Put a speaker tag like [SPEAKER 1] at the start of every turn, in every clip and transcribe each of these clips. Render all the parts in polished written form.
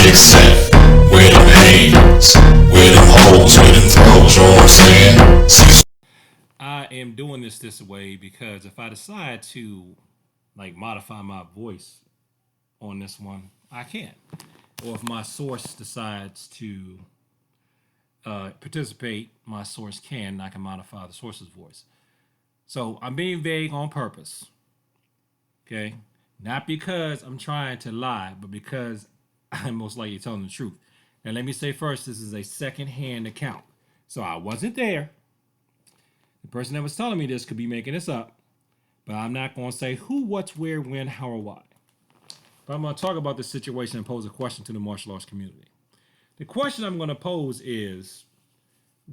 [SPEAKER 1] except where them hands, where them holes, where them throws, you know what I'm saying? Cecil.
[SPEAKER 2] I am doing this way because if I decide to like modify my voice on this one, I can. Or if my source decides to participate, my source can, and I can modify the source's voice. So I'm being vague on purpose. Okay? Not because I'm trying to lie, but because I'm most likely telling the truth. Now, let me say first, this is a second-hand account. So I wasn't there. The person that was telling me this could be making this up, but I'm not going to say who, what's, where, when, how, or why. But I'm going to talk about this situation and pose a question to the martial arts community. The question I'm going to pose is,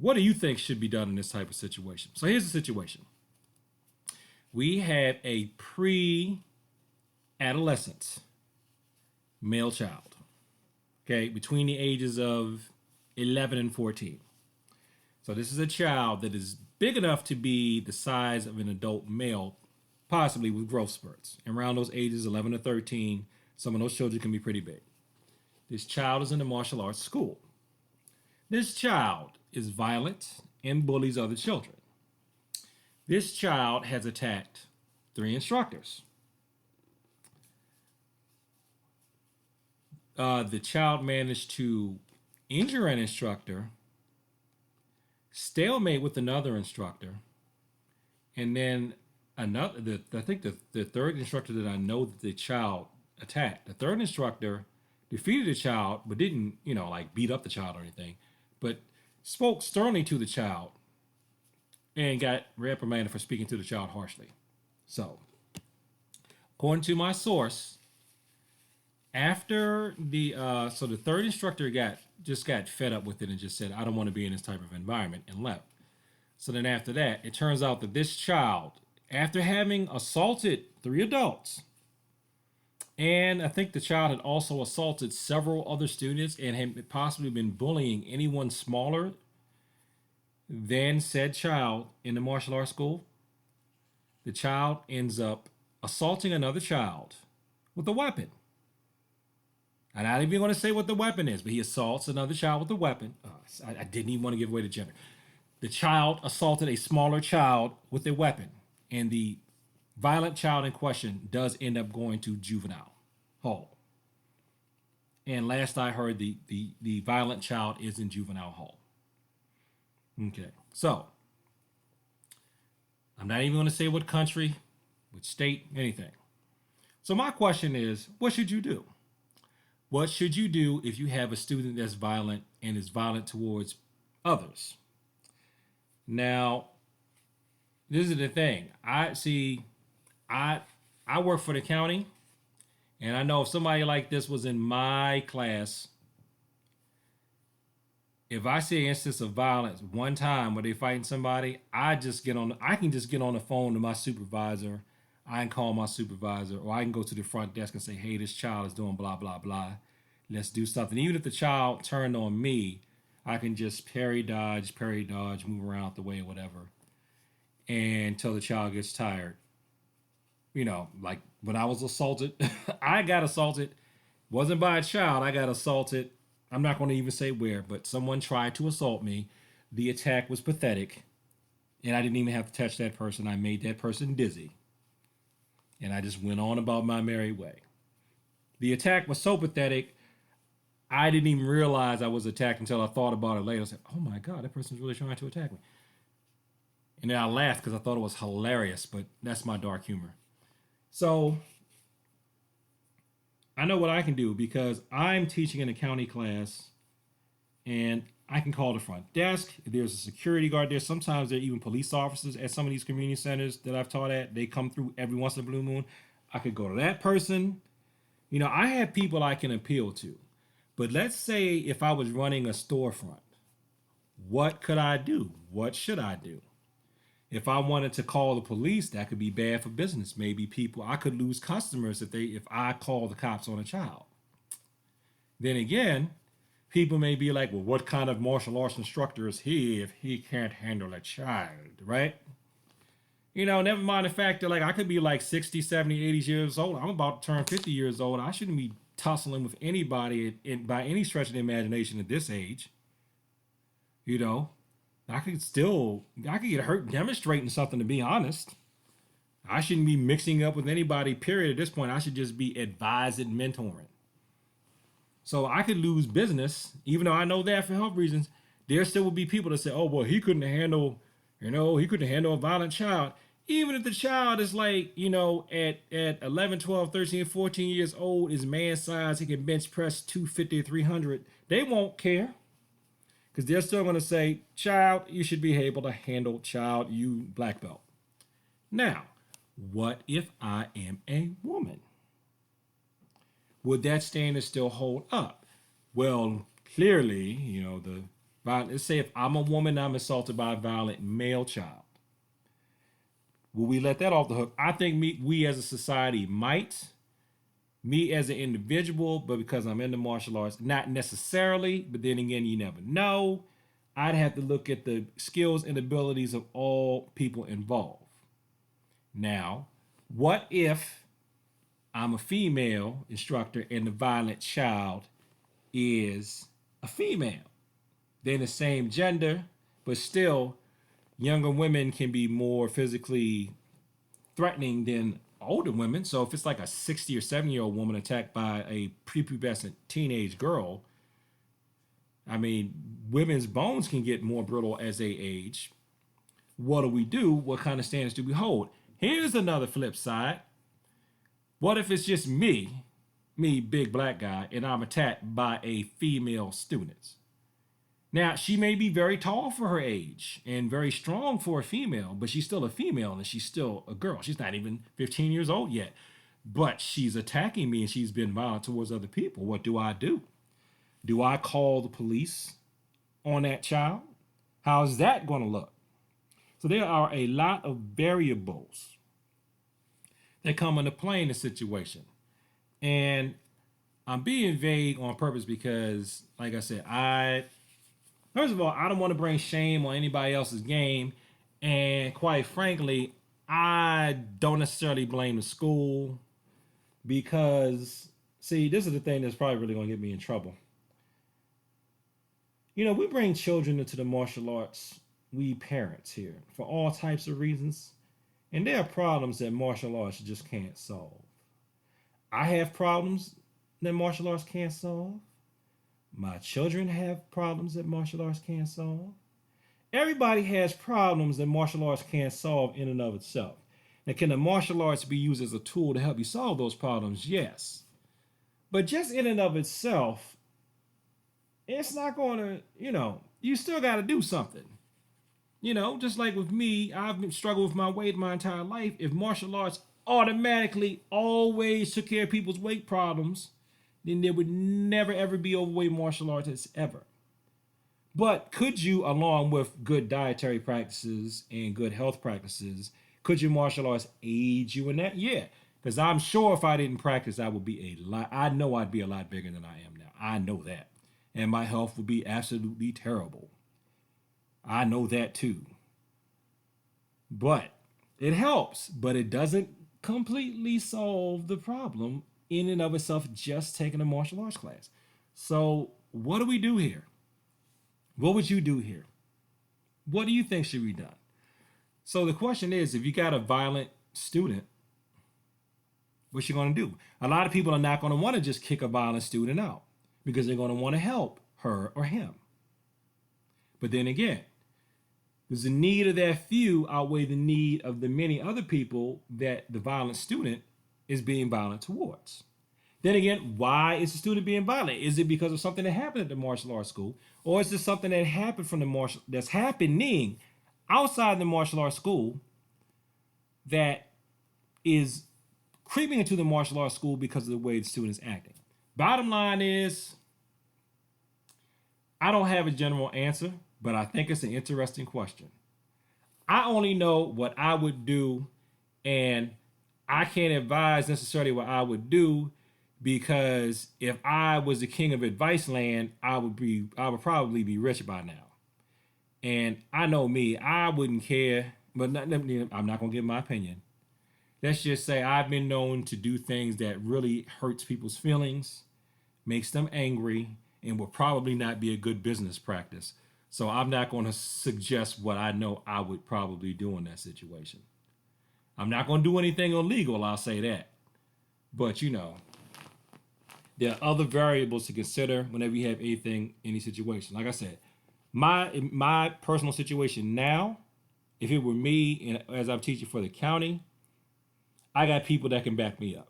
[SPEAKER 2] what do you think should be done in this type of situation? So here's the situation. We have a pre-adolescent male child, okay, between the ages of 11 and 14. So this is a child that is big enough to be the size of an adult male, possibly with growth spurts. And around those ages, 11 to 13, some of those children can be pretty big. This child is in a martial arts school. This child is violent and bullies other children. This child has attacked 3 instructors. The child managed to injure an instructor, stalemate with another instructor, and then I think the third instructor that I know that the child attacked. The third instructor defeated the child, but didn't, like beat up the child or anything, but spoke sternly to the child and got reprimanded for speaking to the child harshly. So, according to my source, after the third instructor got fed up with it and just said, I don't want to be in this type of environment, and left. So then after that, it turns out that this child, after having assaulted 3 adults, and I think the child had also assaulted several other students and had possibly been bullying anyone smaller than said child in the martial arts school, the child ends up assaulting another child with a weapon. I'm not even going to say what the weapon is, but he assaults another child with a weapon. I didn't even want to give away the gender. The child assaulted a smaller child with a weapon, and the violent child in question does end up going to juvenile hall. And last I heard, the violent child is in juvenile hall. Okay, so I'm not even going to say what country, what state, anything. So my question is, what should you do? What should you do if you have a student that's violent and is violent towards others? Now, this is the thing. I work for the county, and I know if somebody like this was in my class, if I see an instance of violence one time where they fighting somebody, I can just get on the phone to my supervisor. I can call my supervisor, or I can go to the front desk and say, hey, this child is doing blah, blah, blah. Let's do something. Even if the child turned on me, I can just parry, dodge, move around out the way or whatever, and until the child gets tired. Like when I was assaulted, I got assaulted. Wasn't by a child. I got assaulted. I'm not going to even say where, but someone tried to assault me. The attack was pathetic, and I didn't even have to touch that person. I made that person dizzy, and I just went on about my merry way. The attack was so pathetic, I didn't even realize I was attacked until I thought about it later. I said, oh my God, that person's really trying to attack me. And then I laughed because I thought it was hilarious, but that's my dark humor. So I know what I can do because I'm teaching in a county class, and I can call the front desk. If there's a security guard there, sometimes there are even police officers at some of these community centers that I've taught at. They come through every once in a blue moon. I could go to that person. I have people I can appeal to. But let's say if I was running a storefront, what could I do? What should I do? If I wanted to call the police, that could be bad for business. Maybe I could lose customers if I call the cops on a child. Then again, people may be like, well, what kind of martial arts instructor is he if he can't handle a child, right? Never mind the fact that I could be like 60, 70, 80 years old. I'm about to turn 50 years old. I shouldn't be tussling with anybody by any stretch of the imagination at this age. You know, I could get hurt demonstrating something, to be honest. I shouldn't be mixing up with anybody, period. At this point, I should just be advising, mentoring. So I could lose business, even though I know that for health reasons. There still will be people that say, oh, well, he couldn't handle a violent child. Even if the child is like, at 11, 12, 13, 14 years old, is man size, he can bench press 250, 300, they won't care. Because they're still going to say, child, you should be able to handle, child, you black belt. Now, what if I am a woman? Would that standard still hold up? Well, clearly, let's say if I'm a woman, I'm assaulted by a violent male child. Will we let that off the hook? I think we as a society might. Me as an individual, but because I'm into martial arts, not necessarily, but then again, you never know. I'd have to look at the skills and abilities of all people involved. Now, what if I'm a female instructor and the violent child is a female? They're the same gender, but still, younger women can be more physically threatening than older women. So if it's like a 60 or 70-year-old woman attacked by a prepubescent teenage girl, I mean, women's bones can get more brittle as they age. What do we do? What kind of standards do we hold? Here's another flip side. What if it's just me, big black guy, and I'm attacked by a female student? Now, she may be very tall for her age and very strong for a female, but she's still a female and she's still a girl. She's not even 15 years old yet, but she's attacking me and she's been violent towards other people. What do I do? Do I call the police on that child? How's that going to look? So there are a lot of variables that come into play in the situation. And I'm being vague on purpose because, like I said, first of all, I don't want to bring shame on anybody else's game. And quite frankly, I don't necessarily blame the school because, see, this is the thing that's probably really going to get me in trouble. We bring children into the martial arts, we parents here, for all types of reasons. And there are problems that martial arts just can't solve. I have problems that martial arts can't solve. My children have problems that martial arts can't solve. Everybody has problems that martial arts can't solve in and of itself. Now, can the martial arts be used as a tool to help you solve those problems? Yes. But just in and of itself, it's not going to, you still got to do something. Just like with me, I've been struggling with my weight my entire life. If martial arts automatically always took care of people's weight problems, then there would never ever be overweight martial artists ever. But could you, along with good dietary practices and good health practices, could your martial arts aid you in that? Yeah, because I'm sure if I didn't practice, I would be I know I'd be a lot bigger than I am now. I know that. And my health would be absolutely terrible. I know that too. But it helps, but it doesn't completely solve the problem in and of itself just taking a martial arts class. So what do we do here? What would you do here? What do you think should be done? So the question is, if you got a violent student, what you going to do? A lot of people are not going to want to just kick a violent student out because they're going to want to help her or him. But then again, does the need of that few outweigh the need of the many other people that the violent student is being violent towards? Then again, why is the student being violent? Is it because of something that happened at the martial arts school? Or is this something that happened that's happening outside the martial arts school that is creeping into the martial arts school because of the way the student is acting? Bottom line is, I don't have a general answer, but I think it's an interesting question. I only know what I would do, and I can't advise necessarily what I would do, because if I was the king of advice land, I would probably be rich by now. And I know me, I wouldn't care, but I'm not gonna give my opinion. Let's just say I've been known to do things that really hurts people's feelings, makes them angry, and will probably not be a good business practice. So I'm not going to suggest what I know I would probably do in that situation. I'm not going to do anything illegal, I'll say that. But there are other variables to consider whenever you have any situation. Like I said, my personal situation now, if it were me and as I'm teaching for the county, I got people that can back me up.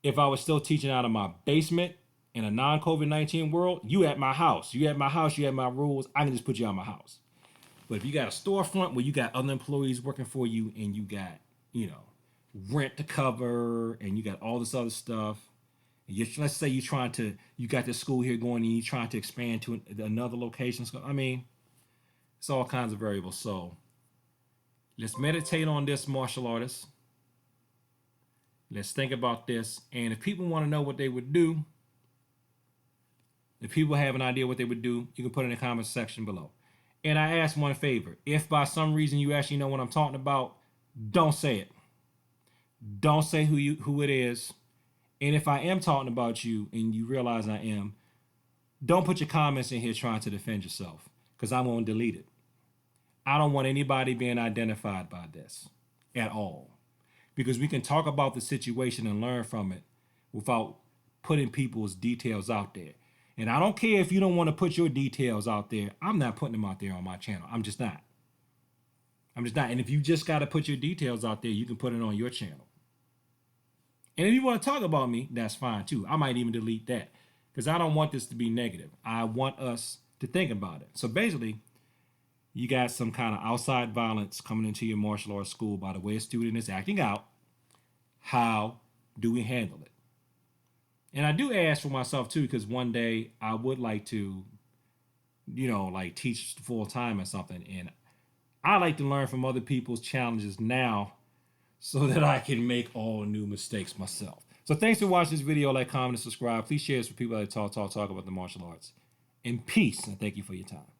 [SPEAKER 2] If I was still teaching out of my basement in a non-COVID-19 world, you at my house. You at my house, you at my rules, I can just put you out of my house. But if you got a storefront where you got other employees working for you and you got, rent to cover and you got all this other stuff, let's say you got this school here going and you're trying to expand to another location. So, it's all kinds of variables. So let's meditate on this, martial artists. Let's think about this. And if people want to know what they would do, if people have an idea what they would do, you can put it in the comment section below. And I ask one favor. If by some reason you actually know what I'm talking about, don't say it. Don't say who it is. And if I am talking about you and you realize I am, don't put your comments in here trying to defend yourself, because I'm going to delete it. I don't want anybody being identified by this at all, because we can talk about the situation and learn from it without putting people's details out there. And I don't care if you don't want to put your details out there. I'm not putting them out there on my channel. I'm just not. And if you just got to put your details out there, you can put it on your channel. And if you want to talk about me, that's fine too. I might even delete that, because I don't want this to be negative. I want us to think about it. So basically, you got some kind of outside violence coming into your martial arts school by the way a student is acting out. How do we handle it? And I do ask for myself too, because one day I would like to, teach full time or something. And I like to learn from other people's challenges now so that I can make all new mistakes myself. So thanks for watching this video. Like, comment, and subscribe. Please share this with people that talk about the martial arts. And peace, and thank you for your time.